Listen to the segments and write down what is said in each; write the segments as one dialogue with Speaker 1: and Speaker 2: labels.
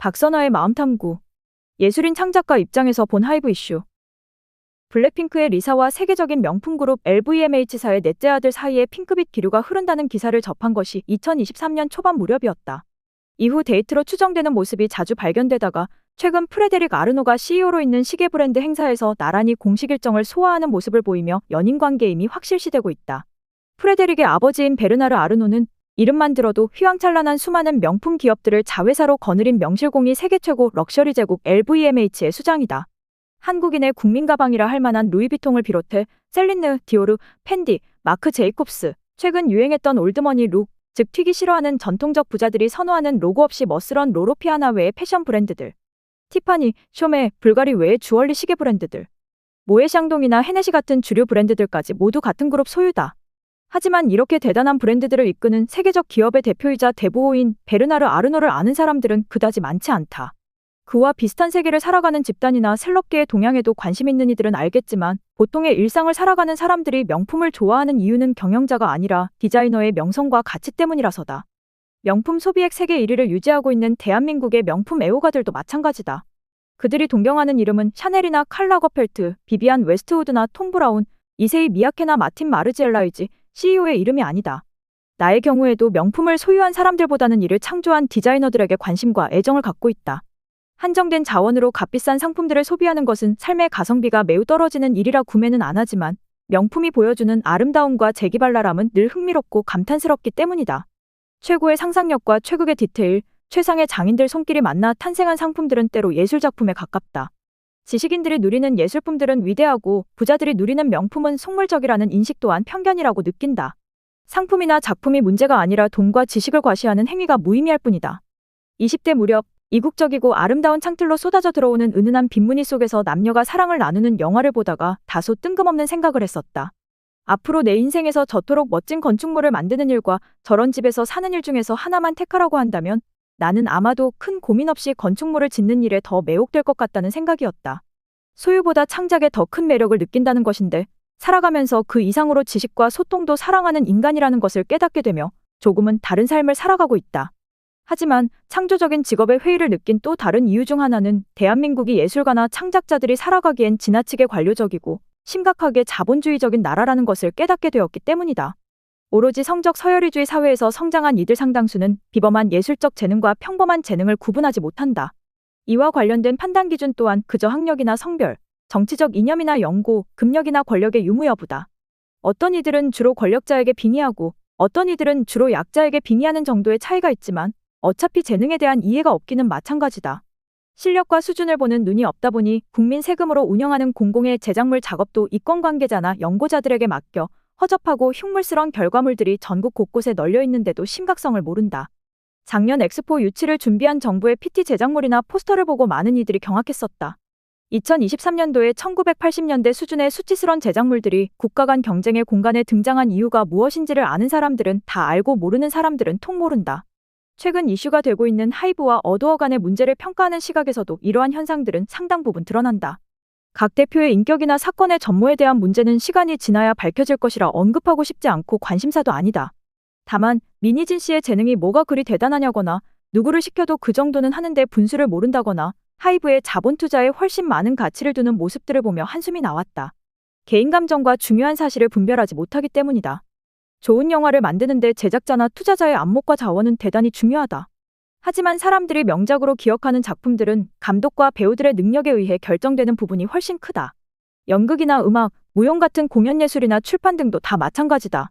Speaker 1: 박선화의 마음탐구. 예술인 창작가 입장에서 본 하이브 이슈. 블랙핑크의 리사와 세계적인 명품 그룹 LVMH사의 넷째 아들 사이에 핑크빛 기류가 흐른다는 기사를 접한 것이 2023년 초반 무렵이었다. 이후 데이트로 추정되는 모습이 자주 발견되다가 최근 프레데릭 아르노가 CEO로 있는 시계 브랜드 행사에서 나란히 공식 일정을 소화하는 모습을 보이며 연인 관계임이 확실시되고 있다. 프레데릭의 아버지인 베르나르 아르노는 이름만 들어도 휘황찬란한 수많은 명품 기업들을 자회사로 거느린 명실공히 세계 최고 럭셔리 제국 LVMH의 수장이다. 한국인의 국민 가방이라 할 만한 루이비통을 비롯해 셀린느, 디오르, 펜디, 마크 제이콥스, 최근 유행했던 올드머니 룩, 즉 튀기 싫어하는 전통적 부자들이 선호하는 로고 없이 멋스런 로로피아나 외의 패션 브랜드들, 티파니, 쇼메, 불가리 외의 주얼리 시계 브랜드들, 모에샹동이나 헤네시 같은 주류 브랜드들까지 모두 같은 그룹 소유다. 하지만 이렇게 대단한 브랜드들을 이끄는 세계적 기업의 대표이자 대부호인 베르나르 아르노를 아는 사람들은 그다지 많지 않다. 그와 비슷한 세계를 살아가는 집단이나 셀럽계의 동향에도 관심 있는 이들은 알겠지만 보통의 일상을 살아가는 사람들이 명품을 좋아하는 이유는 경영자가 아니라 디자이너의 명성과 가치 때문이라서다. 명품 소비액 세계 1위를 유지하고 있는 대한민국의 명품 애호가들도 마찬가지다. 그들이 동경하는 이름은 샤넬이나 칼 라거펠트, 비비안 웨스트우드나 톰 브라운, 이세이 미야케나 마틴 마르지엘라이지, CEO의 이름이 아니다. 나의 경우에도 명품을 소유한 사람들보다는 이를 창조한 디자이너들에게 관심과 애정을 갖고 있다. 한정된 자원으로 값비싼 상품들을 소비하는 것은 삶의 가성비가 매우 떨어지는 일이라 구매는 안 하지만 명품이 보여주는 아름다움과 재기발랄함은 늘 흥미롭고 감탄스럽기 때문이다. 최고의 상상력과 최극의 디테일, 최상의 장인들 손길이 만나 탄생한 상품들은 때로 예술작품에 가깝다. 지식인들이 누리는 예술품들은 위대하고 부자들이 누리는 명품은 속물적이라는 인식 또한 편견이라고 느낀다. 상품이나 작품이 문제가 아니라 돈과 지식을 과시하는 행위가 무의미할 뿐이다. 20대 무렵 이국적이고 아름다운 창틀로 쏟아져 들어오는 은은한 빗무늬 속에서 남녀가 사랑을 나누는 영화를 보다가 다소 뜬금없는 생각을 했었다. 앞으로 내 인생에서 저토록 멋진 건축물을 만드는 일과 저런 집에서 사는 일 중에서 하나만 택하라고 한다면 나는 아마도 큰 고민 없이 건축물을 짓는 일에 더 매혹될 것 같다는 생각이었다. 소유보다 창작에 더 큰 매력을 느낀다는 것인데 살아가면서 그 이상으로 지식과 소통도 사랑하는 인간이라는 것을 깨닫게 되며 조금은 다른 삶을 살아가고 있다. 하지만 창조적인 직업의 회의를 느낀 또 다른 이유 중 하나는 대한민국이 예술가나 창작자들이 살아가기엔 지나치게 관료적이고 심각하게 자본주의적인 나라라는 것을 깨닫게 되었기 때문이다. 오로지 성적 서열이주의 사회에서 성장한 이들 상당수는 비범한 예술적 재능과 평범한 재능을 구분하지 못한다. 이와 관련된 판단 기준 또한 그저 학력이나 성별, 정치적 이념이나 연고, 금력이나 권력의 유무 여부다. 어떤 이들은 주로 권력자에게 빙의하고 어떤 이들은 주로 약자에게 빙의하는 정도의 차이가 있지만 어차피 재능에 대한 이해가 없기는 마찬가지다. 실력과 수준을 보는 눈이 없다 보니 국민 세금으로 운영하는 공공의 제작물 작업도 이권 관계자나 연고자들에게 맡겨 허접하고 흉물스러운 결과물들이 전국 곳곳에 널려 있는데도 심각성을 모른다. 작년 엑스포 유치를 준비한 정부의 PT 제작물이나 포스터를 보고 많은 이들이 경악했었다. 2023년도에 1980년대 수준의 수치스러운 제작물들이 국가 간 경쟁의 공간에 등장한 이유가 무엇인지를 아는 사람들은 다 알고 모르는 사람들은 통 모른다. 최근 이슈가 되고 있는 하이브와 어도어 간의 문제를 평가하는 시각에서도 이러한 현상들은 상당 부분 드러난다. 각 대표의 인격이나 사건의 전모에 대한 문제는 시간이 지나야 밝혀질 것이라 언급하고 싶지 않고 관심사도 아니다. 다만 민희진 씨의 재능이 뭐가 그리 대단하냐거나 누구를 시켜도 그 정도는 하는데 분수를 모른다거나 하이브의 자본 투자에 훨씬 많은 가치를 두는 모습들을 보며 한숨이 나왔다. 개인 감정과 중요한 사실을 분별하지 못하기 때문이다. 좋은 영화를 만드는데 제작자나 투자자의 안목과 자원은 대단히 중요하다. 하지만 사람들이 명작으로 기억하는 작품들은 감독과 배우들의 능력에 의해 결정되는 부분이 훨씬 크다. 연극이나 음악, 무용 같은 공연예술이나 출판 등도 다 마찬가지다.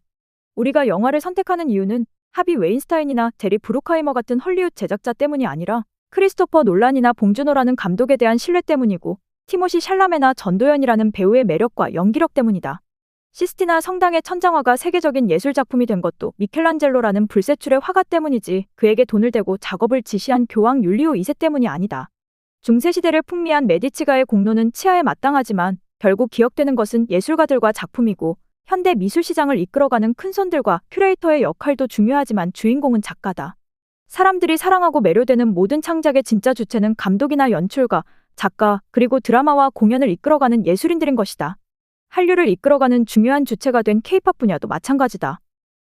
Speaker 1: 우리가 영화를 선택하는 이유는 하비 웨인스타인이나 제리 브루카이머 같은 헐리우드 제작자 때문이 아니라 크리스토퍼 놀란이나 봉준호라는 감독에 대한 신뢰 때문이고 티모시 샬라메나 전도연이라는 배우의 매력과 연기력 때문이다. 시스티나 성당의 천장화가 세계적인 예술작품이 된 것도 미켈란젤로라는 불세출의 화가 때문이지 그에게 돈을 대고 작업을 지시한 교황 율리오 2세 때문이 아니다. 중세시대를 풍미한 메디치가의 공로는 치하에 마땅하지만 결국 기억되는 것은 예술가들과 작품이고 현대 미술시장을 이끌어가는 큰손들과 큐레이터의 역할도 중요하지만 주인공은 작가다. 사람들이 사랑하고 매료되는 모든 창작의 진짜 주체는 감독이나 연출가, 작가, 그리고 드라마와 공연을 이끌어가는 예술인들인 것이다. 한류를 이끌어가는 중요한 주체가 된 K-팝 분야도 마찬가지다.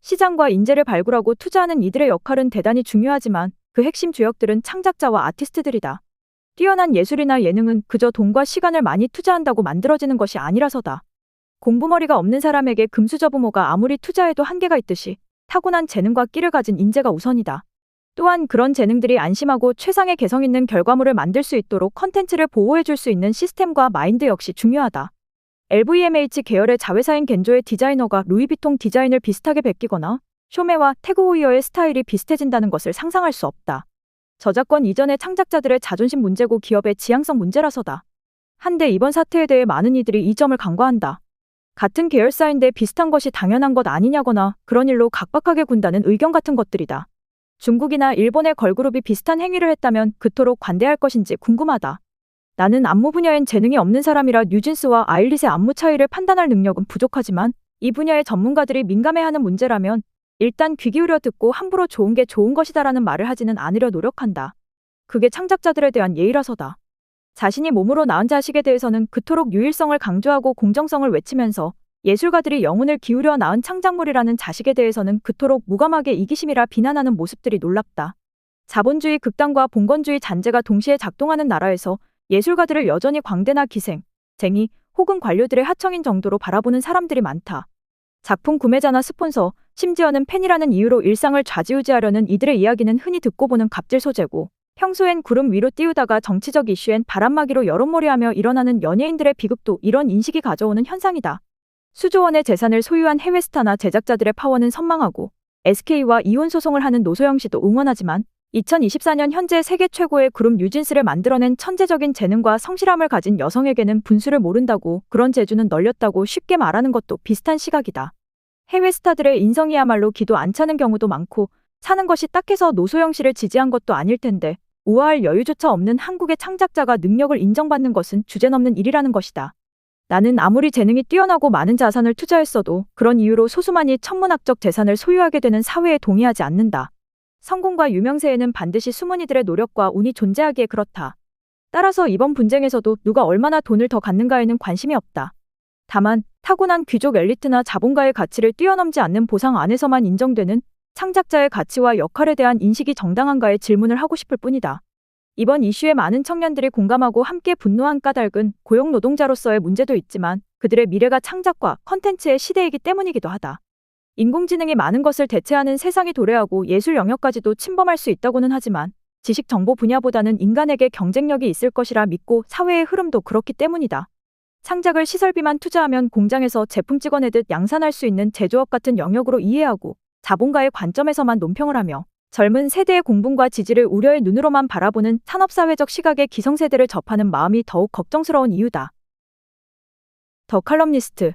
Speaker 1: 시장과 인재를 발굴하고 투자하는 이들의 역할은 대단히 중요하지만 그 핵심 주역들은 창작자와 아티스트들이다. 뛰어난 예술이나 예능은 그저 돈과 시간을 많이 투자한다고 만들어지는 것이 아니라서다. 공부머리가 없는 사람에게 금수저부모가 아무리 투자해도 한계가 있듯이 타고난 재능과 끼를 가진 인재가 우선이다. 또한 그런 재능들이 안심하고 최상의 개성 있는 결과물을 만들 수 있도록 컨텐츠를 보호해줄 수 있는 시스템과 마인드 역시 중요하다. LVMH 계열의 자회사인 겐조의 디자이너가 루이비통 디자인을 비슷하게 베끼거나 쇼메와 태그 호이어의 스타일이 비슷해진다는 것을 상상할 수 없다. 저작권 이전의 창작자들의 자존심 문제고 기업의 지향성 문제라서다. 한데 이번 사태에 대해 많은 이들이 이 점을 간과한다. 같은 계열사인데 비슷한 것이 당연한 것 아니냐거나 그런 일로 각박하게 군다는 의견 같은 것들이다. 중국이나 일본의 걸그룹이 비슷한 행위를 했다면 그토록 관대할 것인지 궁금하다. 나는 안무 분야엔 재능이 없는 사람이라 뉴진스와 아일릿의 안무 차이를 판단할 능력은 부족하지만 이 분야의 전문가들이 민감해하는 문제라면 일단 귀 기울여 듣고 함부로 좋은 게 좋은 것이다라는 말을 하지는 않으려 노력한다. 그게 창작자들에 대한 예의라서다. 자신이 몸으로 낳은 자식에 대해서는 그토록 유일성을 강조하고 공정성을 외치면서 예술가들이 영혼을 기울여 낳은 창작물이라는 자식에 대해서는 그토록 무감하게 이기심이라 비난하는 모습들이 놀랍다. 자본주의 극단과 봉건주의 잔재가 동시에 작동하는 나라에서 예술가들을 여전히 광대나 기생, 쟁이 혹은 관료들의 하청인 정도로 바라보는 사람들이 많다. 작품 구매자나 스폰서, 심지어는 팬이라는 이유로 일상을 좌지우지하려는 이들의 이야기는 흔히 듣고 보는 갑질 소재고 평소엔 구름 위로 띄우다가 정치적 이슈엔 바람막이로 여론몰이하며 일어나는 연예인들의 비극도 이런 인식이 가져오는 현상이다. 수조 원의 재산을 소유한 해외 스타나 제작자들의 파워는 선망하고 SK와 이혼 소송을 하는 노소영 씨도 응원하지만 2024년 현재 세계 최고의 그룹 뉴진스를 만들어낸 천재적인 재능과 성실함을 가진 여성에게는 분수를 모른다고 그런 재주는 널렸다고 쉽게 말하는 것도 비슷한 시각이다. 해외 스타들의 인성이야말로 기도 안 차는 경우도 많고 사는 것이 딱해서 노소영 씨를 지지한 것도 아닐 텐데 우아할 여유조차 없는 한국의 창작자가 능력을 인정받는 것은 주제넘는 일이라는 것이다. 나는 아무리 재능이 뛰어나고 많은 자산을 투자했어도 그런 이유로 소수만이 천문학적 재산을 소유하게 되는 사회에 동의하지 않는다. 성공과 유명세에는 반드시 숨은 이들의 노력과 운이 존재하기에 그렇다. 따라서 이번 분쟁에서도 누가 얼마나 돈을 더 갖는가에는 관심이 없다. 다만 타고난 귀족 엘리트나 자본가의 가치를 뛰어넘지 않는 보상 안에서만 인정되는 창작자의 가치와 역할에 대한 인식이 정당한가에 질문을 하고 싶을 뿐이다. 이번 이슈에 많은 청년들이 공감하고 함께 분노한 까닭은 고용노동자로서의 문제도 있지만 그들의 미래가 창작과 컨텐츠의 시대이기 때문이기도 하다. 인공지능이 많은 것을 대체하는 세상이 도래하고 예술 영역까지도 침범할 수 있다고는 하지만 지식 정보 분야보다는 인간에게 경쟁력이 있을 것이라 믿고 사회의 흐름도 그렇기 때문이다. 창작을 시설비만 투자하면 공장에서 제품 찍어내듯 양산할 수 있는 제조업 같은 영역으로 이해하고 자본가의 관점에서만 논평을 하며 젊은 세대의 공분과 지지를 우려의 눈으로만 바라보는 산업사회적 시각의 기성세대를 접하는 마음이 더욱 걱정스러운 이유다. 더 칼럼니스트